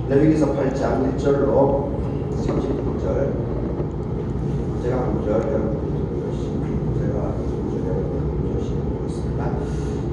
레위기서 8장 1절로 39절. 제가 한 구절, 여러분 제가 읽겠습니다.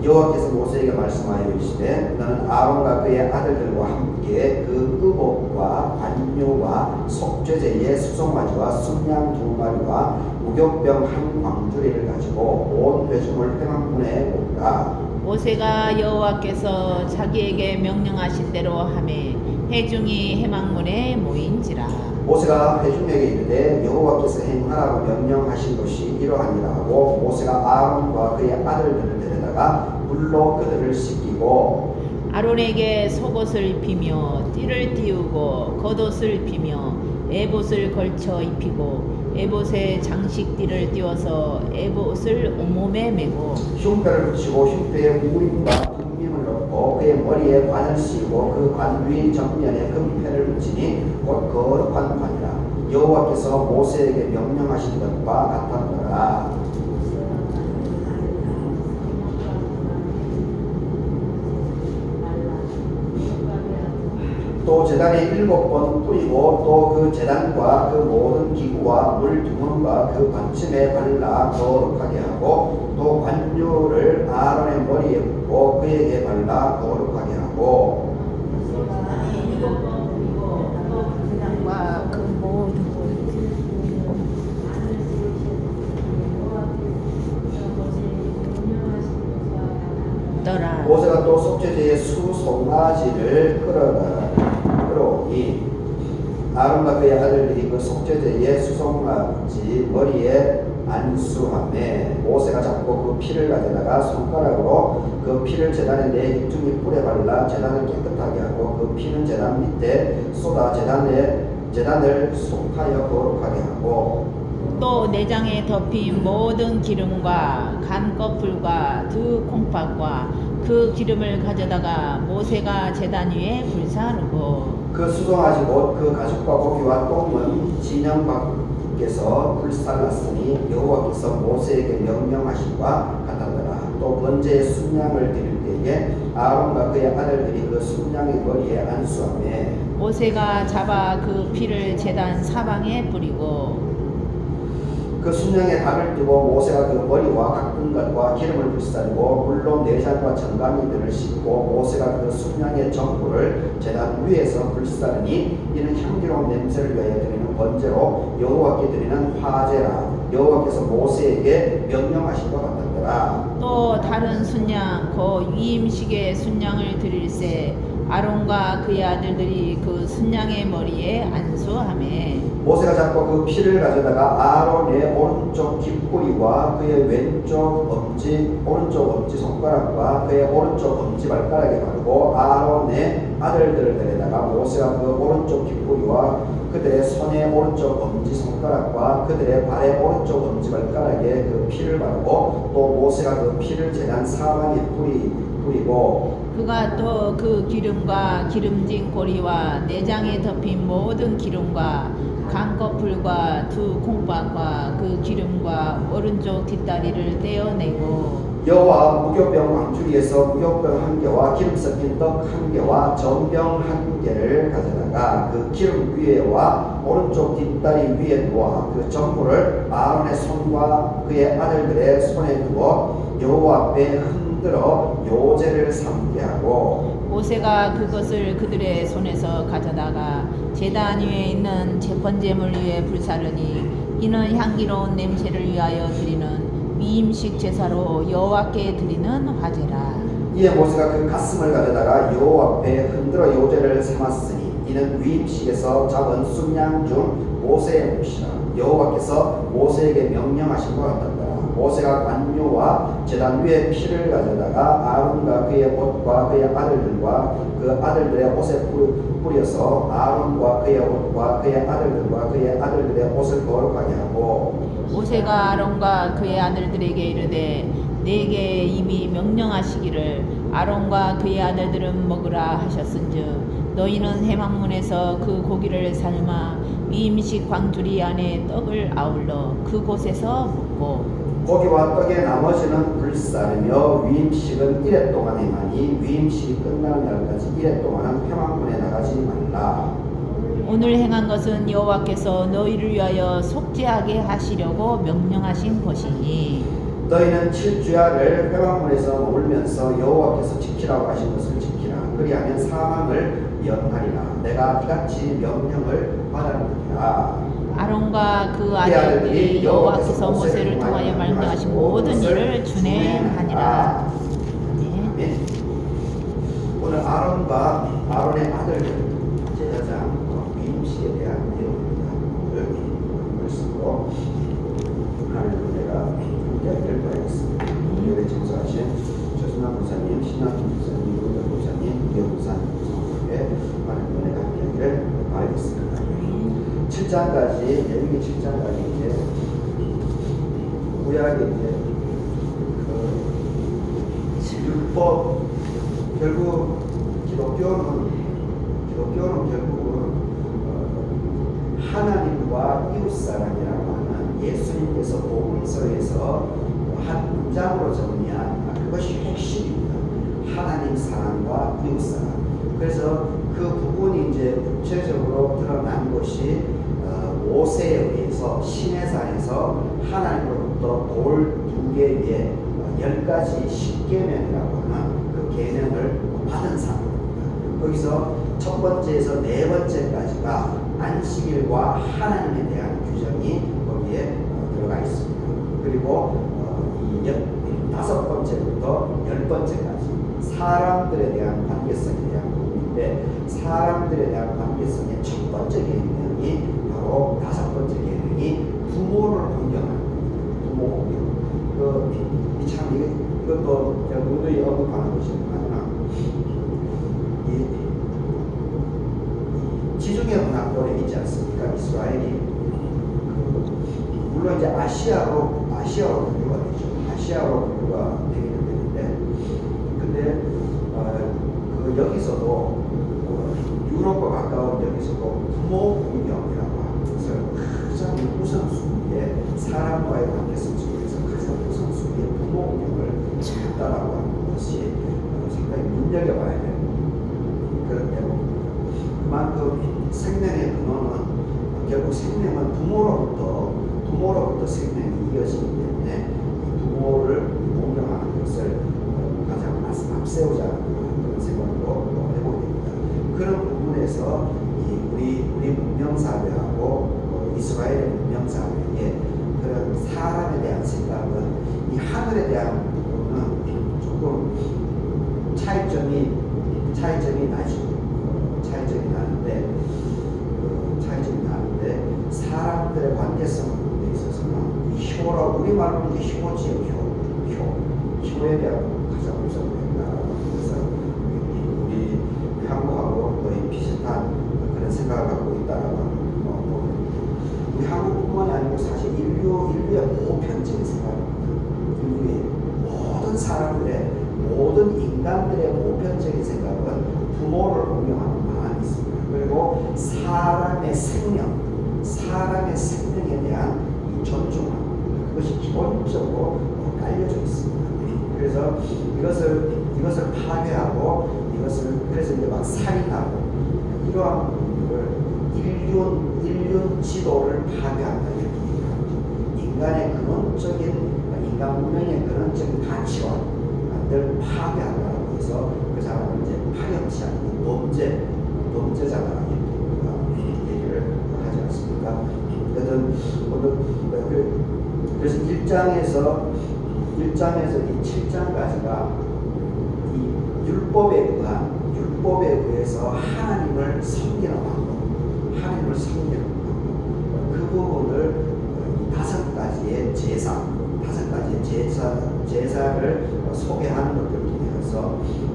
여호와께서 모세에게 말씀하여 이르시되 너는 아론과 그의 아들들과 함께 그 의복과 관료와 속죄제의 수송아지와 순양 2마리와 무교병 한 광주리를 가지고 온 회중을 회막문에 모으라. 모세가 여호와께서 자기에게 명령하신 대로 하매 회중이 회막문에 모인지라. 모세가 회중에게 이르되 여호와께서 행하라고 명령하신 것이 이러하니라 하고 모세가 아론과 그의 아들들을 데려다가 물로 그들을 씻기고 아론에게 속옷을 입히며 띠를 띄우고 겉옷을 입히며 에봇을 걸쳐 입히고 에봇에 장식띠를 띄워서 에봇을 온몸에 메고 흉패를 붙이고 흉패에 우림과 빅림을 넣고 그의 머리에 관을 씌우고 그 관 위 정면에 금패를 붙이니 곧 거룩한 관이라. 여호와께서 모세에게 명령하신 것과 같았더라. 또 제단에 7번 뿌리고 또 그 제단과 그 모든 기구와 물 두문과 그 받침에 발라 거룩하게 하고 또 관유를 아론의 머리에 붓고 그에게 발라 거룩하게 하고 그 모든 떠라. 모세가 또 속죄제의 수송아지를 끌어오니 아론과 그의 아들들이 그 속죄제의 수송아지 머리에 안수하매 모세가 잡고 그 피를 가져다가 손가락으로 그 피를 제단의 네 기둥이 뿔에 발라 제단을 깨끗하게 하고 그 피는 제단 밑에 쏟아 제단을 속하여 거룩하게 하고 또 내장에 덮인 모든 기름과 간꺼풀과 두 콩팥과 그 기름을 가져다가 모세가 제단 위에 불사르고 그 수송아지 곧 그 가죽과 고기와 똥은 진영 밖에서 불살랐으니 여호와께서 모세에게 명령하심과 같았더라. 또 번제의 순양을 드릴 때에 아론과 그의 아들들이 그 순양의 머리에 안수하매 모세가 잡아 그 피를 제단 사방에 뿌리고 그 순양에 닭을 뜨고 모세가 그 머리와 깎은 것과 기름을 불사르고 물로 내장과 정강이들을 씻고 모세가 그 순양의 전부를 제단 위에서 불사르니 이는 향기로운 냄새를 위하여 드리는 번제로 여호와께 드리는 화제라. 여호와께서 모세에게 명령하신 것 같았더라. 또 다른 순양 그 위임식의 순양을 드릴새 아론과 그의 아들들이 그 순양의 머리에 안수하매 모세가 잡고 그 피를 가져다가 아론의 오른쪽 깃뿌리와 그의 오른쪽 엄지 손가락과 그의 오른쪽 엄지 발가락에 바르고 아론의 아들들을 데려다가 모세가 그 오른쪽 깃뿌리와 그들의 손의 오른쪽 엄지 손가락과 그들의 발의 오른쪽 엄지 발가락에 그 피를 바르고 또 모세가 그 피를 제단 사방에 뿌리고 그가 또 그 기름과 기름진 고리와 내장에 덮인 모든 기름과 간꺼풀과 두 콩팥과 그 기름과 오른쪽 뒷다리를 떼어내고 여호와 무교병 광주리에서 무교병 1개와 기름 섞인 떡 1개와 전병 1개를 가져다가 그 기름 위에와 오른쪽 뒷다리 위에 놓아 그 전부를 아론의 손과 그의 아들들의 손에 두어 여호와 앞에 흔들어 요제를 삼게 하고 모세가 그것을 그들의 손에서 가져다가 제단 위에 있는 제번제물 위에 불사르니 이는 향기로운 냄새를 위하여 드리는 위임식 제사로 여호와께 드리는 화제라. 이에 모세가 그 가슴을 가져다가 여호와 앞에 흔들어 요제를 삼았으니 이는 위임식에서 잡은 순양 중 모세의 몫이라. 여호와께서 모세에게 명령하신 것 같았더라. 모세가 관료와 제단 위에 피를 가져다가 아론과 그의 옷과 그의 아들들과 그 아들들의 옷에 뿌려서 아론과 그의 옷과 그의 아들들과 그의 아들들의 옷을 거룩하게 하고 모세가 아론과 그의 아들들에게 이르되 내게 이미 명령하시기를 아론과 그의 아들들은 먹으라 하셨은즉 너희는 회막문에서 그 고기를 삶아 위임식 광주리 안에 떡을 아울러 그곳에서 먹고 고기와 떡의 나머지는 불사르며 위임식은 1회 동안 행하니 위임식이 끝나는 날까지 1회 동안은 회막문에 나가지 말라. 하니라. 오늘 행한 것은 여호와께서 너희를 위하여 속죄하게 하시려고 명령하신 것이니 너희는 7주야를 회방문에서 울면서 여호와께서 지키라고 하신 것을 지키라. 그리하면 사망을 면하리라. 내가 이같이 명령을 받았느니라. 아론과 그 아들들이 여호와께서 모세를 통하여 말씀하신 모든 일을 준행하니라. 아멘. 오늘 아론과 아론의 아들들 제사장 위임식에 대한 내용입니다. 오늘 말씀으로 하나님 은혜가 함께하기를 바라겠습니다. 예배 청소하신 조순환 목사님, 신학훈 목사님, 노덕 목사님, 이경 목사님께 하나님 은혜가 함께하기를 바라겠습니다. 7장까지 레위기 7장까지 이제 구약의 이제 그 율법 결국 기독교는 결국은 하나님과 이웃사랑이라고 하는 예수님께서 복음서에서 한 문장으로 정리한 그것이 핵심입니다. 하나님 사랑과 이웃사랑. 그래서 그 부분이 이제 구체적으로 드러난 것이 모세에 의해서 시내산에서 하나님으로부터 돌 2개 위에 10가지 10계명이라고 하는 그 계명을 받은 사람입니다. 거기서 첫 번째에서 네 번째까지가 안식일과 하나님에 대한 규정이 거기에 들어가 있습니다. 그리고 이 다섯 번째부터 10번째까지 사람들에 대한 관계성에 대한 부분인데 사람들에 대한 관계성의 첫 번째 계명이 바로 다섯 번째 계명이 부모를 공경하는 부모 공경. 이것도 제가 누누이 언급하는 것이지만 지중해 문화권에 있지 않습니까? 이스라엘이 물론 이제 아시아로 분류가 되죠. 아시아로 분류가 되기는 되는데, 근데 그 여기서도 유럽과 가까운 여기서도 부모 공경이라고 하는 것을 가장 우선순위에 사람과의 관계성 속에서 가장 우선순위에 부모 공경을 찾다라고 하는 것이 상당히 눈여겨봐야 되는 그런 대목입니다. 그만큼 생명의 근원은 결국 생명은 부모로부터 생명이 이어지기 때문에 부모를 공경하는 것을 가장 앞세우자는 그런 생각으로 해보게 됩니다. 그런 부분에서 우리 문명사회하고 이스라엘의 문명사회에 그런 사람에 대한 생각은 이 하늘에 대한 부분은 조금 차이점이 나는데 사람들의 관계성 부분에 있어서는 효라 우리말로는 이제 효지요. 효에 대한 가장 우선된다. 그래서 우리 한국하고 거의 비슷한 그런 생각을 갖고 있다라고 하는 부분입니다. 우리 한국뿐만이 아니고 사실 인류의 보편적인 생각입니다. 인류의 모든 사람들의 모든 인간들의 보편적인 생각은 부모를 공경하는 바람이 있습니다. 그리고 사람의 생명에 대한 존중함, 그것이 기본적으로 깔려져 있습니다. 그래서 이것을 파괴하고 그래서 이제 막 살인하고 이러한 부분을 인륜 지도를 파괴한다 이렇게 얘기합니다. 인간의 인간 문명의 근원적인 가치관을 파괴한다고 해서 그 사람을 이제 파렴치 않는 범죄자라고 얘기를 하지 않습니까? 그래서 1장에서 이 7장까지가 이 율법에 의해서 하나님을 섬기는 방법, 그 부분을 이 5가지의 제사를 소개하는 것들을 통해서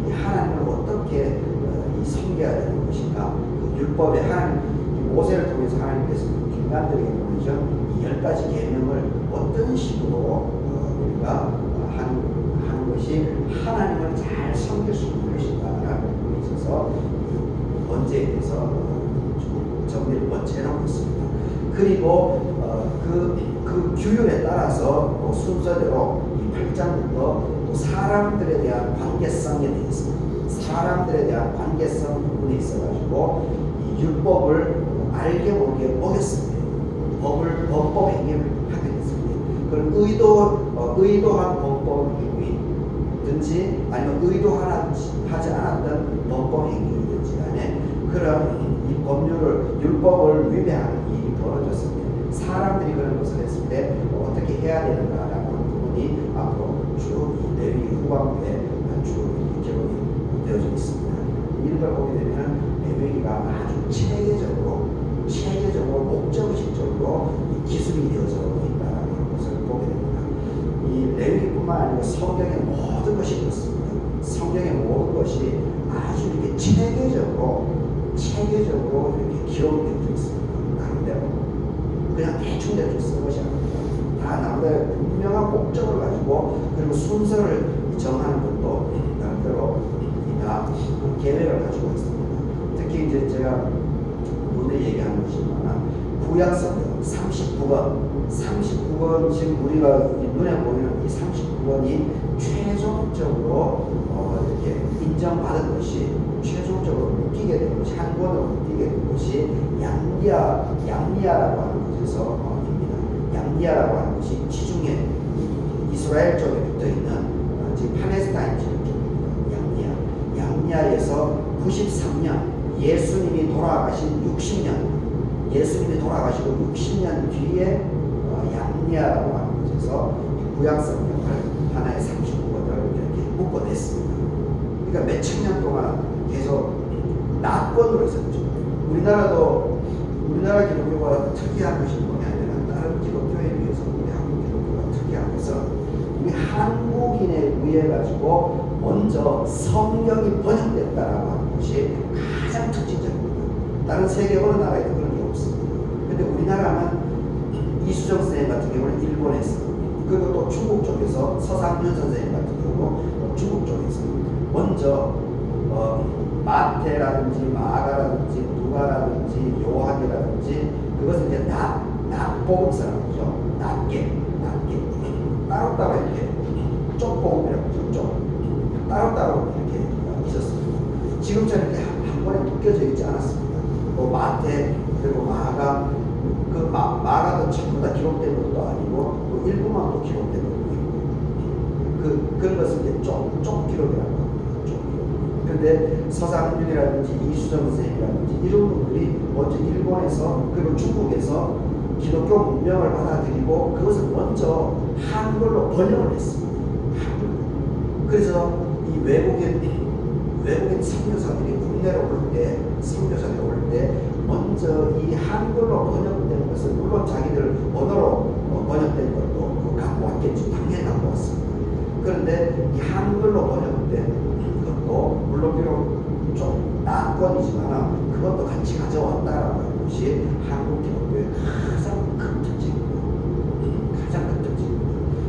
이 하나님을 어떻게 섬겨야 되는 것인가, 그 율법에 모세를 통해서 하나님께서 인간들에게 보내준 이 10가지 계명을 어떤 식으로 우리가 하는 것이 하나님을 잘 섬길 수 있는 것인가라는 부분에 있어서 번제에 대해서 정리를 먼저 해놓고 있습니다. 그리고 그 규율에 따라서 순서대로 이 8장부터 또 사람들에 대한 관계성에 대해서 사람들에 대한 관계성 부분에 있어가지고 이 율법을 알게 모르게 어겼습니다. 범법 행위를 하게 됐습니다. 그걸 의도한 범법이든지 아니면 의도하지 않았던 범법 행위이든지 간에 그런 이 율법을 위배하는 일이 벌어졌습니다. 사람들이 그런 것을 했을 때 어떻게 해야 되는가라는 부분이 앞으로 쭉 이 레위기 후반부에 쭉 기록이 되어져 있습니다. 이런 걸 보게 되면 레위기가 아주 체계적으로 목적의식적으로 기술이 되어져 있다는 것을 보게 됩니다. 이 레위기뿐만 아니고 성경의 모든 것이 그렇습니다. 성경의 모든 것이 아주 이렇게 체계적으로 이렇게 기록이 되어 있습니다. 나름대로 그냥 대충 쓴 것이 아닙니다. 다 나름대로 분명한 목적을 가지고 그리고 순서를 정하는 것도 나름대로 다 계획을 가지고 있습니다. 특히 이제 제가 오늘 얘기하는 것이지만 구약성경 39권 지금 우리가 눈에 보이는 이 39권이 최종적으로 이렇게 인정받은 것이 최종적으로 묶이게 된 것이 한 권으로 묶이게 된 것이 양리아라고 하는 곳에서입니다. 양리아라고 하는 것이 지중해 이스라엘 쪽에 붙어 있는 지금 팔레스타인 쪽입니다. 양리아에서 93년 예수님이 돌아가시고 60년 뒤에 양리아라고 하는 곳에서 구약성경을 하나의 39권을 이렇게 묶어냈습니다. 그러니까 몇천 년 동안 계속 낙권으로 있었죠. 우리나라 기독교가 특이한 것이 뭐냐면 다른 기독교에 비해서 우리 한국 기독교가 특이한 것은 우리 한국인에 의해 가지고 먼저 성경이 번역됐다라고 하는 것이 가장 특징적입니다. 다른 세계 어느 나라에도 그런 게 없습니다. 근데 우리나라는 이수정 선생님 같은 경우는 일본에서 그리고 또 중국 쪽에서 서상윤 선생님 같은 경우 중국 쪽에서 먼저 마태라든지 마가라든지 누가라든지 요한이라든지 그것은 이제 낙복음서라고 하죠. 낮게 따로따로 이렇게 쪽복음이라고 하죠. 따로따로 이렇게 있었습니다. 지금처럼 이렇게 한 번에 묶여져 있지 않았습니다. 마태 그리고 마가 마가도 전부 다 기록된 것도 아니고 또 일부만 또 기록된 것도 있고 그런 것을 이제 쪽 기록이라고 합니다. 그런데 서상윤이라든지 이수정 선생님이라든지 이런 분들이 먼저 일본에서 그리고 중국에서 기독교 문명을 받아들이고 그것을 먼저 한글로 번역을 했습니다. 그래서 이 외국인 선교사들이 국내로 올 때 먼저 이 한글로 번역된 것을 물론 자기들 언어로 번역된 것도 갖고 왔겠죠. 당연히 갖고 왔습니다. 그런데 이 한글로 번역된 것도 물론 비록 좀 낙권이지만 그것도 같이 가져왔다라고 하는 것이 한국 기독교의 가장 큰 특징입니다.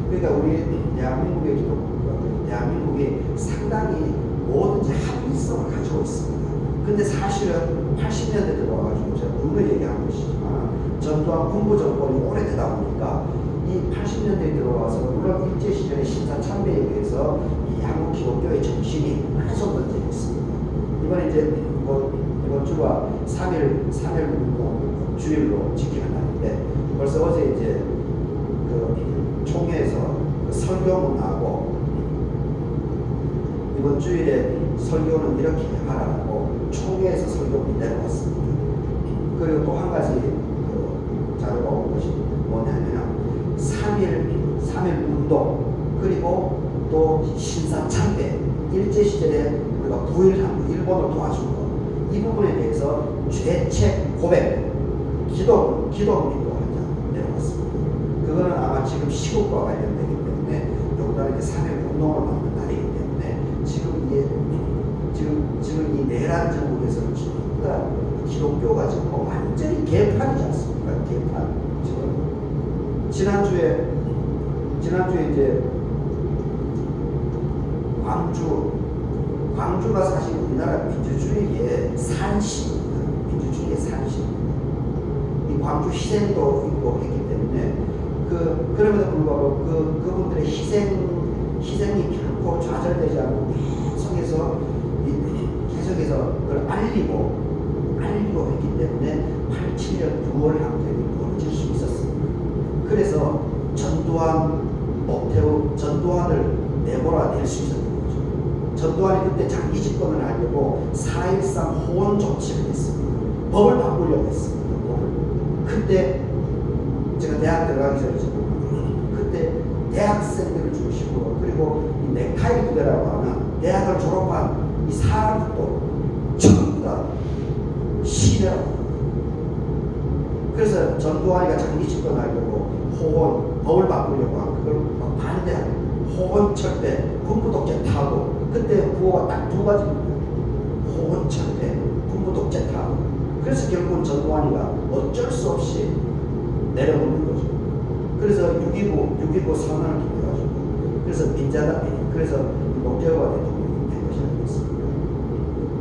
그러니까 우리 대한민국의 기독교가 대한민국이 상당히 뭐든지 합리성을 가지고 있습니다. 근데 사실은 80년대 들어와가지고 제가 오늘 얘기한 것이지만 전두환 군부 정권이 오래되다 보니까 이 80년대에 들어와서 물론 일제시절의 신사참배에 의해서 이 한국 기독교의 정신이 훼손되었습니다. 이번에 이제 이번 주가 3일 주일로 지키는 날인데 벌써 어제 이제 그 총회에서 그 설교문하고 이번 주일에 설교는 이렇게 하라고 총회에서 설교문이 내려왔습니다. 그리고 또 한 가지 그 자료가 온 것이 뭐냐면 3일 운동 그리고 또 신사참배 일제시절에 우리가 부일한 거 일본을 도와준 거 이 부분에 대해서 죄책 고백 기도문도 하나 내려왔습니다. 그거는 아마 지금 시국과 관련되기 때문에 더군다나 이제 3일 운동을 받는 날이기 때문에 지금 이 내란 정국에서는 진짜 기독교가 지금 완전히 개판이지 않습니까? 개판. 지난주에 이제 광주가 사실 우리나라 민주주의의 산시입니다. 민주주의의 산시. 이 광주 희생도 있고 했기 때문에 그럼에도 불구하고 그분들의 희생이 결코 좌절되지 않고 계속해서 그걸 알리고 알고 했기 때문에 87년 6월 항쟁이 벌어질 수 있었습니다. 그래서 전두환을 내몰아낼 수 있었던 거죠. 전두환이 그때 장기 집권을 하려고 4.13 호원 조치를 했습니다. 법을 바꾸려고 했습니다. 그때 제가 대학 들어가기 전에 그때 대학생들을 중심으로 그리고 이 넥타이 부대라고 하는 대학을 졸업한 이 사람들도 전부 다 시위라고. 그래서 전두환이가 장기 집권하려고 호원 법을 바꾸려고 하고 그걸 막 반대하고 호원 철폐 군부 독재 타고 그때 구호가 딱 두 가지입니다. 호원 철폐 군부 독재 타고. 그래서 결국은 전두환이가 어쩔 수 없이 내려오는 거죠. 그래서 6.29 선언을 통해가지고 그래서 민자당이 그래서 노태우가 대통령이 된 것이 아니겠습니까?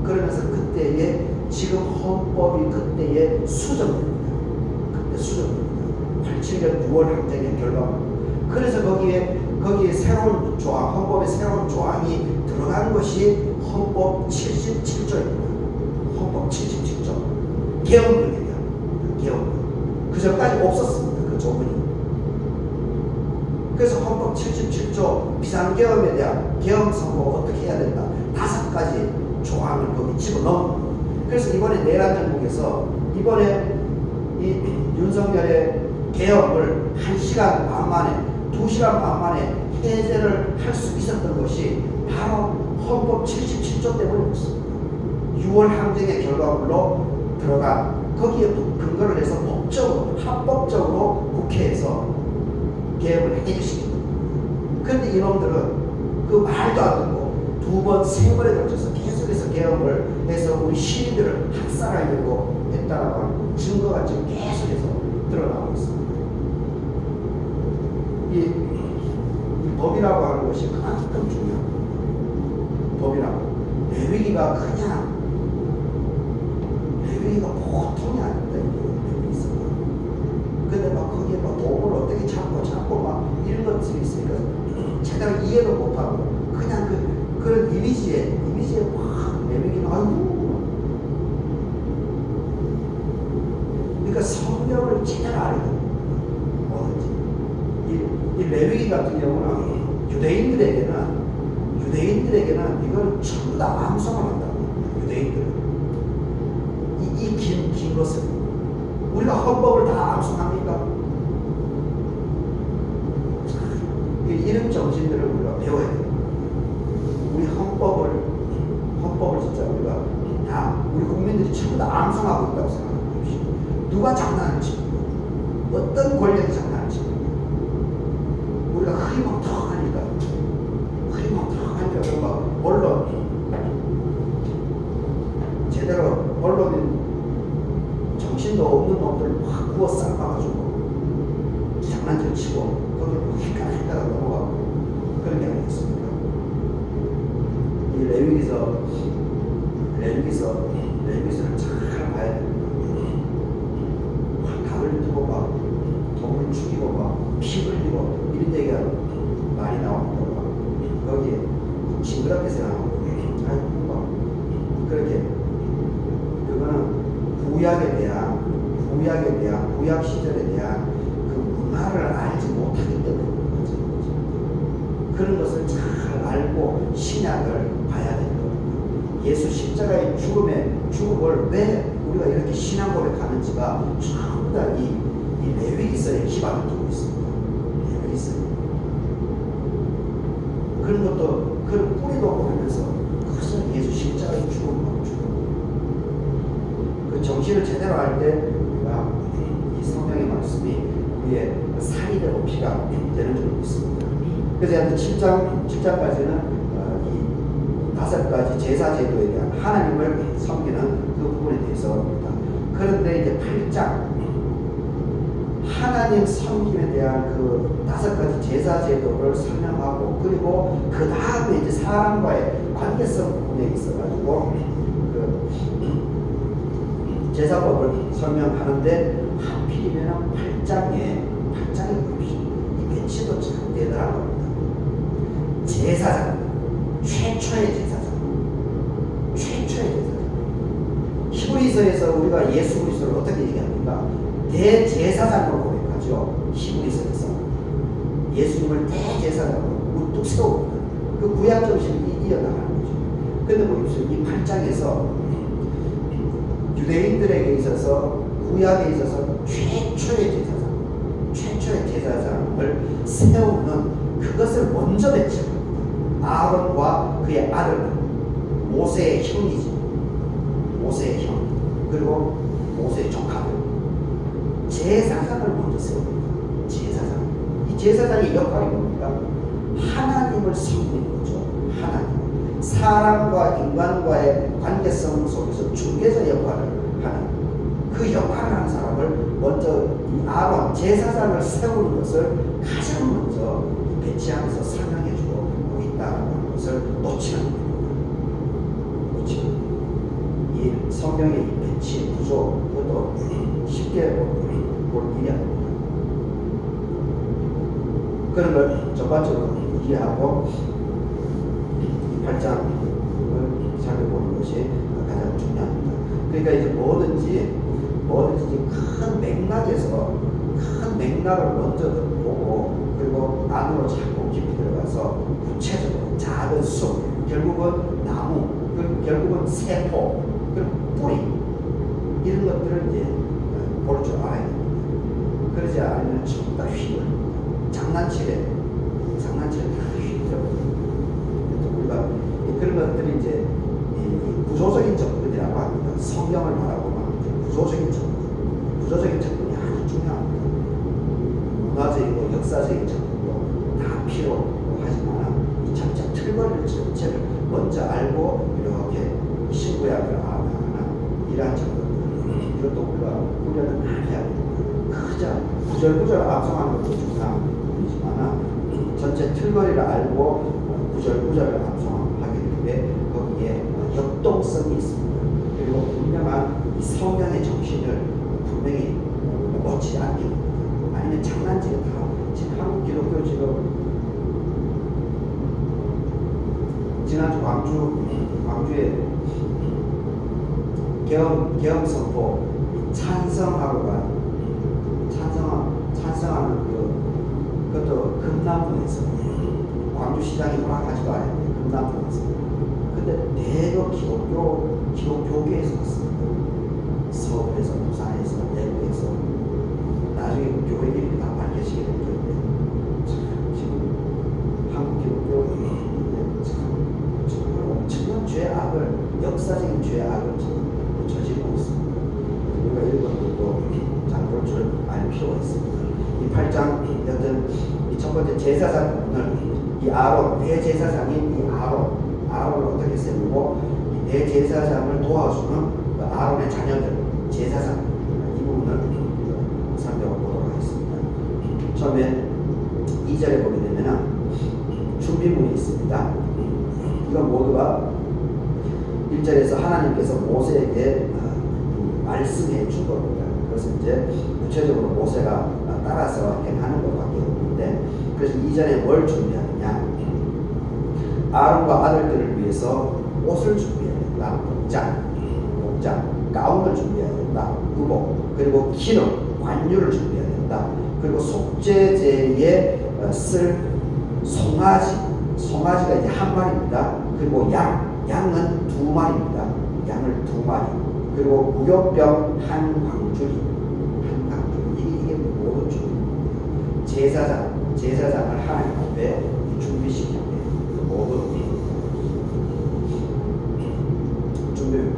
그러면서 그때의 지금 헌법이 그때의 수정입니다. 그때 수정입니다. 87년 6월 항쟁의 결과. 그래서 거기에 새로운 조항, 헌법에 새로운 조항이 들어간 것이 헌법 77조입니다. 헌법 77조. 개헌령에 대한 개헌령. 그 전까지 없었습니다. 그 조문이. 그래서 헌법 77조 비상계엄에 대한 계엄 선고 어떻게 해야 된다. 5가지 조항을 거기 집어넣은. 그래서 이번에 내란정국에서 이번에 이 윤석열의 계엄을 1시간 반 만에 2시간 반 만에 해제를 할 수 있었던 것이 바로 헌법 77조 때문이었습니다. 6월 항쟁의 결과물로 들어간 거기에 근거를 해서 법적으로 합법적으로 국회에서 계엄을 해주시는 겁니다. 그런데 이놈들은 그 말도 안 듣고 2번, 3번에 걸쳐서 계속해서 계엄을 해서 우리 시민들을 학살하려고 했다라고 하는 증거가 지금 계속해서 드러나고 있습니다. 이 법이라고 하는 것이 그만큼 중요합니다. 법이라고. 레위기가 보통이 아닙니다. 레위기 있습니다. 근데 막 거기에 막 도움을 어떻게 찾고 막 이런 것들이 있으니까 제대로 이해도 못하고 그냥 그런 이미지에 막 레위기는 아이고. 그러니까 성경을 제대로 알고 뭐든지 이 레위기 같은 경우는 유대인들에게는 이걸 전부 다 암송을 한다고. 유대인들은 이 긴 것을 우리가 헌법을 다 암송합니까? 이런 정신들을 우리가 배워야 돼요. 우리 헌법을 진짜 우리가 다 우리 국민들이 전부 다 암송하고 있다고 생각합시다. 누가 장난을치 어떤 권력이 장난을치 우리가 흐리멍텅하니까 막 언론 제대로 언론인 정신도 없는 놈들 확 구워 삶아가지고 장난질 치고 거기에 헷갈리다가 넘어가고 그런 게 아니겠습니까? 이 레위기서를 잘 봐야 됩니다. 막 답을 두고 막 돈을 죽이고 막 피 흘리고 이런 얘기가 많이 나옵니다. 거기에 징그럽게 생각하고 그렇게 그거는 구약 시절에 대한 그 문화를 알지 못하기 때문에 그런 것을 잘 알고 신약을 봐야 되는 겁니다. 예수 십자가의 죽음을 왜 우리가 이렇게 신앙 고백하는지가 전부 다 이 레위기서에 기반을 두고 있습니다. 레위기서 그런 것도 그런 뿌리도 보면서 그것은 예수 십자가의 죽음을 그 정신을 제대로 알 때 우리가 이 성경의 말씀이 우리의 살이 되고 피가 되는 줄 믿습니다. 그래서 7장까지는 이 5가지 제사 제도에 대한 하나님을 섬기는 그 부분에 대해서입니다. 그런데 이제 8장 하나님 섬김에 대한 그 5가지 제사 제도를 설명하고 그리고 그 다음에 이제 사람과의 관계성 부분에 있어가지고 그 제사법을 설명하는데 하필이면 8장에 보십시오. 이 배치도 참 대단한 겁니다. 제사장, 최초의 제사장. 히브리 히브리서에서 우리가 예수 그리스도를 어떻게 얘기합니까? 대제사장으로 고백하죠. 히브리서에서 예수님을 대제사장으로 우뚝 세웁니다. 그 구약 정신이 이어나가는 거죠. 근데 보십시오. 이 8장에서 유대인들에게 있어서 구약에 있어서 최초의 제사장을 세우는 그것을 먼저 배치합니다. 아론과 그의 아들 모세의 형이지. 모세의 형 그리고 모세의 조카들 제사장을 먼저 세웁니다. 제사장. 이 제사장의 역할이 뭡니까? 하나님을 섬기는 거죠. 하나님. 사람과 인간과의 관계성 속에서 중개자 역할을 하는 그 역할을 하는 사람을 먼저 이 아론 제사장을 세우는 것을 가장 먼저 배치하면서 설명해주고 있다는 것을 놓치는 겁니다. 이 성경의 이 배치 구조 그것도 쉽게 볼 일이 아닙니다. 그런 걸 전반적으로 이해하고 이 8장을 살펴보는 것이 가장 중요합니다. 그러니까 이제 뭐든지 큰 맥락을 먼저 보고 그리고 안으로 자꾸 깊이 들어가서 구체적으로 작은 숲, 결국은 나무, 결국은 세포, 그리고 뿌리 이런 것들을 이제 볼 줄 알아야 됩니다. 그러지 않으면 전부 다 휘둘립니다. 장난치래 다 휘둘려버립니다. 우리가 그런 것들이 이제 구조적인 접근이라고 합니다. 성경을 바라보면 구조적인 접근이 아주 중요합니다. 문화적이고 역사적인 접근도 다 필요하지만 이 전체 틀거리를 전체를 먼저 알고 이렇게 신구약을 알아가는 이러한 접근 이것도 우리가 훈련을 많이 해야 됩니다. 그저 구절구절 암송하는 것도 중요한 부분이지만 전체 틀거리를 알고 구절구절을 암송하게 되는데 거기에 역동성이 있습니다. 그리고 분명한 이 성경의 정신을 분명히 놓치지 않게 됩니다. 아니면 장난치게 다 지금 한국 기독교 지난주 광주에 계엄 선포 찬성하는 그것도 금남동에서 광주시장이 허락하지도 않았는데 금남동에서 근데 대거 기독교계에서 왔습니다. 서울에서 부산에서 대구에서 나중에 그 교회 이름이 다 밝혀지게 될 텐데 지금 한국 기독교에 엄청난 죄악을 역사적인 죄악을 지금 저지르고 있습니다. 우리가 이런 것들도 잘 볼 줄 알 필요가 있습니다. 이 8장 여튼 이 첫 번째 제사장 부분을 이 아론 대제사장인 이 아론을 어떻게 세우고 이 대제사장을 도와주는 그 아론의 자녀들 제사장 이 부분을 살펴보도록 하겠습니다. 처음에 2절에 보게 되면 준비문이 있습니다. 이건 모두가 1절에서 하나님께서 모세에게 말씀해 준 겁니다. 그래서 이제 구체적으로 모세가 따라서 행하는 것밖에 없는데 그래서 이전에 뭘 준비하느냐 아론과 아들들을 위해서 옷을 준비해야 된다. 복장, 가운을 준비해야 된다. 의복, 그리고 기름, 관유를 준비해야 된다. 그리고 속죄제에 쓸 송아지가 이제 한 마리입니다. 그리고 양은 두 마리입니다. 양을 두 마리. 그리고 무교병 한 광주리. 이게 모든 준비입니다. 제사장을 하나님 앞에 준비시키는 그 모든 준비입니다.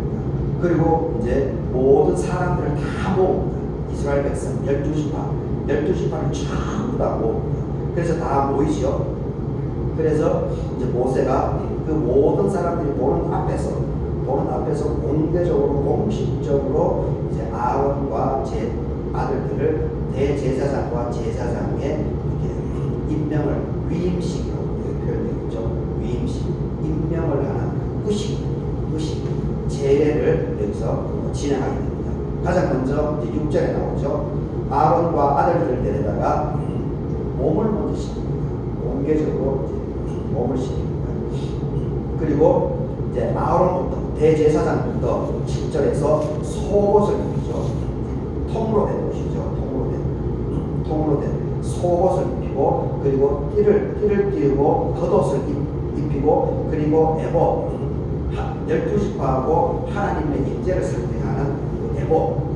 그리고 이제 모든 사람들을 다 모읍니다. 이스라엘 백성 12지파를 전부 다 모읍니다. 그래서 다 모이죠. 그래서 이제 모세가 그 모든 사람들이 보는 앞에서 공개적으로 공식적으로 이제 아론과 제 아들들을 대제사장과 제사장의 이렇게 임명을 위임식이라고 표현되어 있죠. 위임식, 임명을 하는 의식, 제례를 여기서 진행하게 됩니다. 가장 먼저 이제 6절에 나오죠. 아론과 아들들을 데려다가 몸을 먼저 시킵니다. 공개적으로 몸을 시킵니다. 그리고 이제 아론부터 대제사장부터 7절에서 속옷을 입히죠. 통으로 된 옷이죠. 통으로 된 속옷을 입히고, 그리고 띠를 띄우고 겉옷을 입히고, 그리고 에봇 12지파하고 하나님의 임재를 상징하는 에봇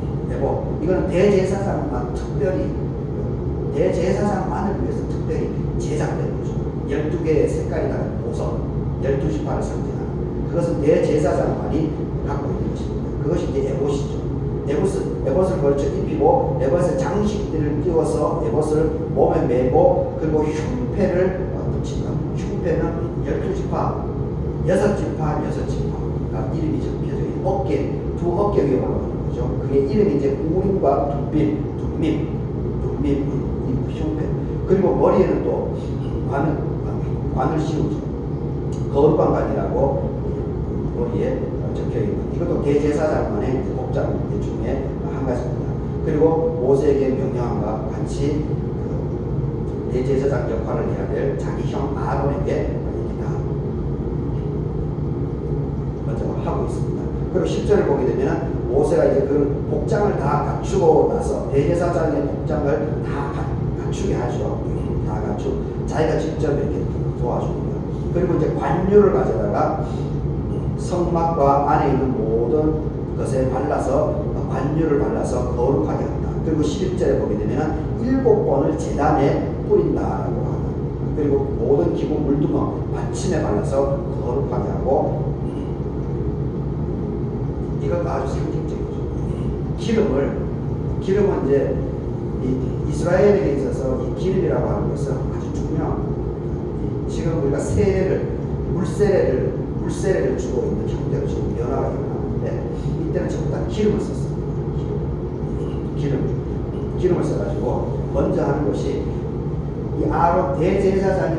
이거는 대제사장만 특별히, 대제사장만을 위해서 특별히 제작된 거죠. 12개의 색깔이 다른 보석, 12지파를 상징하는, 그것은 대제사장만이 갖고 있는 것입니다. 그것이 이제 에봇이죠. 에봇을 걸쳐 입히고, 에봇에 장식들을 띄워서 에봇을 몸에 메고, 그리고 흉패를 붙인다. 흉패는 12지파, 6지파가 이름이 적혀져 있는 어깨, 두 어깨 위에 올라가는 거죠. 그게 이름이 이제 우림과 둠밈, 이 흉패. 그리고 머리에는 또 관을 씌우죠. 거울관관이라고 머리에 적혀있는, 이것도 대제사장만의 복장 중에 한 가지입니다. 그리고 모세에게 명령함과 같이 그 대제사장 역할을 해야 될 자기 형 아론에게 먼저 하고 있습니다. 그리고 10절을 보게 되면 모세가 이제 그 복장을 다 갖추고 나서, 대제사장의 복장을 다 갖추게 하죠. 다 자기가 직접 이렇게 도와줍니다. 그리고 이제 관유를 가져다가 성막과 안에 있는 모든 것에 발라서, 관유를 발라서 거룩하게 한다. 그리고 11절에 보게 되면 7번을 제단에 뿌린다라고 하는, 그리고 모든 기본 물두멍 받침에 발라서 거룩하게 하고, 이것도 아주 상징적이죠. 기름은 이제 이스라엘에게 있어서 이 기름이라고 하는 것은 아주 중요합니다. 지금 우리가 물세례를 주고 있는 형태로 지금 변화가 일어나는데, 이때는 전부 다 기름을 썼습니다. 기름을 써가지고 먼저 하는 것이 이 아론 대제사장의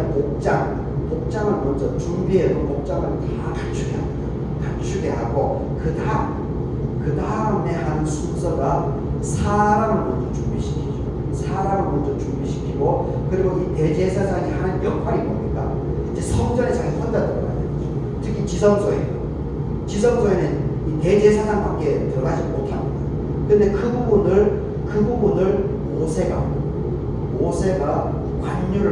복장을 먼저 준비해서 복장을 다 갖추게 하고, 그 다음에 하는 순서가 사람을 먼저 준비시키고, 그리고 이 대제사장이 하는 역할이 뭡니까? 이제 성전에 자기 혼자 들어가야 돼요. 특히 지성소에는 이 대제사장밖에 들어가지 못합니다. 근데 그 부분을 모세가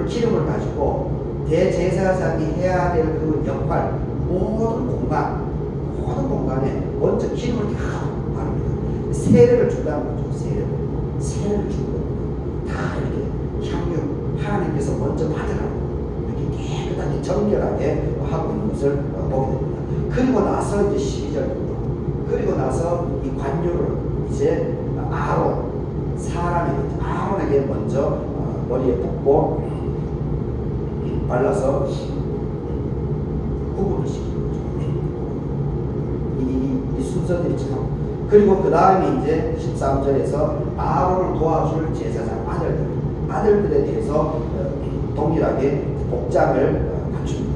기름을 가지고 대제사장이 해야 될 그 역할, 모든 공간에 먼저 기름을 다 바릅니다. 세례를 준다는 거죠. 세례를 주는 겁니다. 다 이렇게 향유, 하나님께서 먼저 받으라고 이렇게 깨끗하게 정결하게 하고 있는 것을 보게 됩니다. 그리고 나서 이제 12절부터, 그리고 나서 이 관유를 이제 아론에게 먼저 머리에 붓고 발라서 구분을 시키는 거죠. 이 순서들이 참. 그리고 그 다음에 이제 13절에서 아론을 도와줄 제사장 아들들에 대해서 동일하게 복장을 갖춥니다.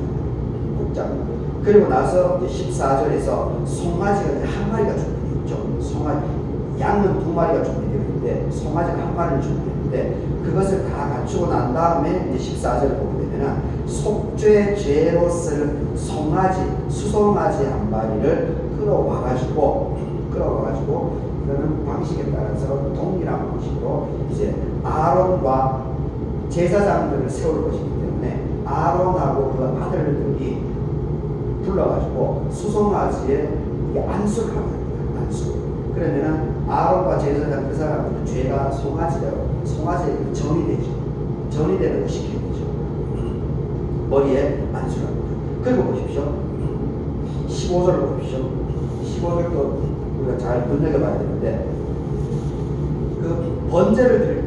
그리고 나서 이제 14절에서 송아지가 이제 한 마리가 준비되어 있죠. 양은 2마리가 준비되어 있는데 송아지가 1마리를 준비되는데, 그것을 다 갖추고 난 다음에 이제 14절을 보게 되면 속죄 죄로 쓸 수송아지 1마리를 끌어와가지고 이거는 방식에 따라서 동일한 방식으로 이제 아론과 제사장들을 세울 것이기 때문에 아론하고 그 아들들이 불러가지고 수송아지에 안수를 합니다. 그러면은 아론과 제사장 그 사람들은 죄가 송아지에 전이 되는 거 시키는 거죠. 머리에 안수를 합니다. 그리고 보십시오. 15절을 보십시오. 15절도 우리가 잘 눈여겨봐야 되는데, 그 번제를 드릴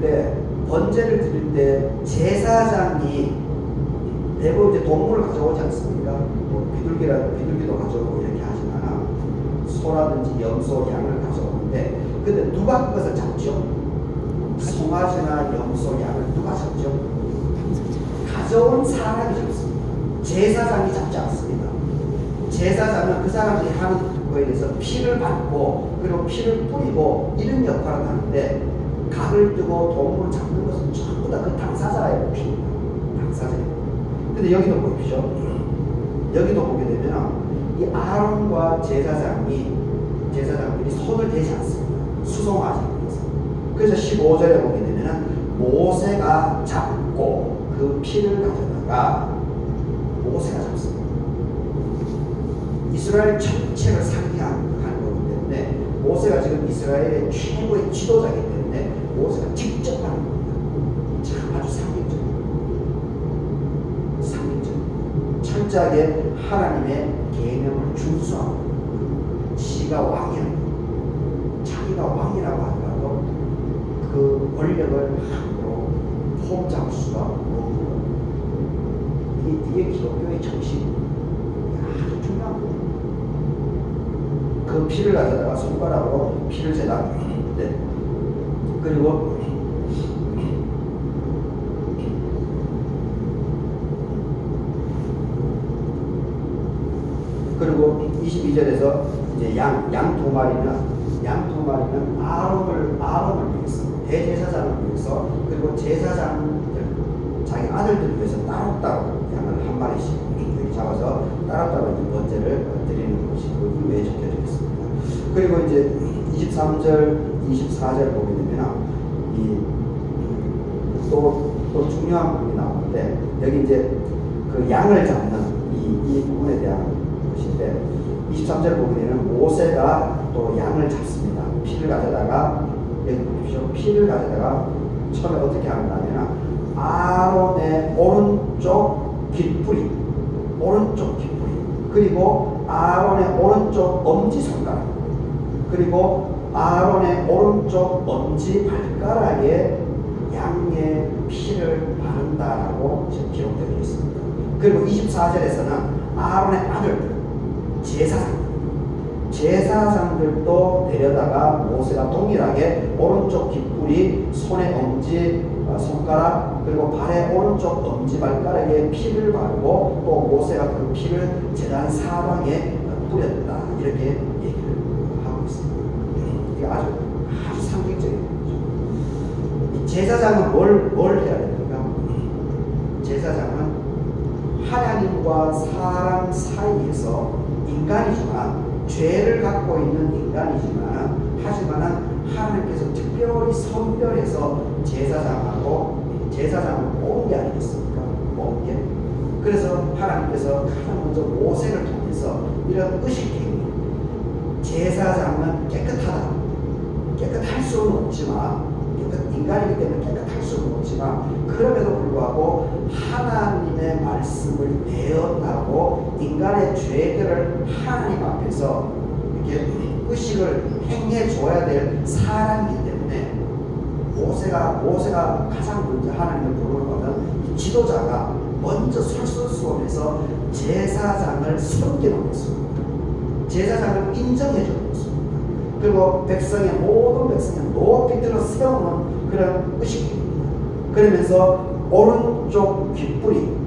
때 제사장이 대부분 이제 동물을 가져오지 않습니까? 뭐 비둘기도 가져오고 이렇게 하지만 소라든지 염소, 양을 가져오는데, 근데 누가 그것을 잡죠? 송아지나 염소, 양을 누가 잡죠? 가져온 사람이 잡습니다. 제사장이 잡지 않습니다. 제사장은 그 사람들이 하는 거에 대해서 피를 받고, 그리고 피를 뿌리고 이런 역할을 하는데, 각을 뜨고 동물을 잡는 것은 전부 다 그 당사자의 피입니다. 당사자예요. 근데 여기도 보십시오. 여기도 보게 되면 이 아론과 제사장들이 손을 대지 않습니다. 수송하지 않습니다. 그래서 15절에 보게 되면은 모세가 잡고 그 피를 가져다가 모세가 잡습니다. 이스라엘 전체를 상징하는 거기 때문에 모세가 지금 이스라엘의 최고의 지도자이기 때문에 모세가 직접 하는 겁니다. 참 아주 상징적. 철저하게 하나님의 계명을 준수하고 자기가 왕이라고 하더라도 그 권력을 함부로 폼잡을 수가 없는 거예요. 이게 기독교의 정신. 아주 중요한 거예요. 그 피를 가져다가 손가락으로 피를 재다. 네. 그리고 그리고 22절에서 이제 양 두 마리는 아론을 위해서, 대제사장을 위해서, 그리고 제사장들 자기 아들들을 위해서 따로따로 양을 한 마리씩 이렇게 잡아서 따로따로 번제를 드리는 것이 그 이후에 적혀져 있습니다. 그리고 이제 23절, 24절 보게 되면 또 중요한 부분이 나오는데, 여기 이제 그 양을 잡는 이 부분에 대한 것인데, 23절 보게 되면 모세가 또 양을 잡습니다. 피를 가져다가, 여기 보십시오. 피를 가져다가 처음에 어떻게 하냐면 아론의 오른쪽 귓불이, 그리고 아론의 오른쪽 엄지손가락, 그리고 아론의 오른쪽 엄지발가락에 양의 피를 바른다라고 지금 기록되어 있습니다. 그리고 24절에서는 아론의 아들들, 제사장들도 데려다가 모세가 동일하게 오른쪽 귓불이, 손의 엄지 손가락, 그리고 발의 오른쪽 엄지발가락에 피를 바르고 또 모세가 그 피를 제단 사방에 뿌렸다, 이렇게 얘기를 하고 있습니다. 이게 아주 상징적인 거죠. 이 제사장은 뭘 해야 됩니까? 제사장은 하나님과 사람 사이에서 인간이지만, 죄를 갖고 있는 인간이지만, 하지만 하나님께서 특별히 선별해서 제사장을 뽑은 게 아니겠습니까? 뽑은 게. 그래서 하나님께서 가장 먼저 모세를 통해서 이런 의식행위, 제사장은 깨끗할 수는 없지만, 인간이기 때문에 깨끗할 수는 없지만, 그럼에도 불구하고 하나님의 말씀을 내었다고 인간의 죄들을 하나님 앞에서 이렇게 의식을 행해 줘야 될 사람이기 때문에 모세가 가장 먼저 하나님의 부름을 받은 이 지도자가 먼저 설설수원에서 제사장을 섬기는 것입니다. 제사장을 인정해 주는 것입니다. 그리고 모든 백성의 높이 들어 세우는 그런 의식입니다. 그러면서 오른쪽 귓불이,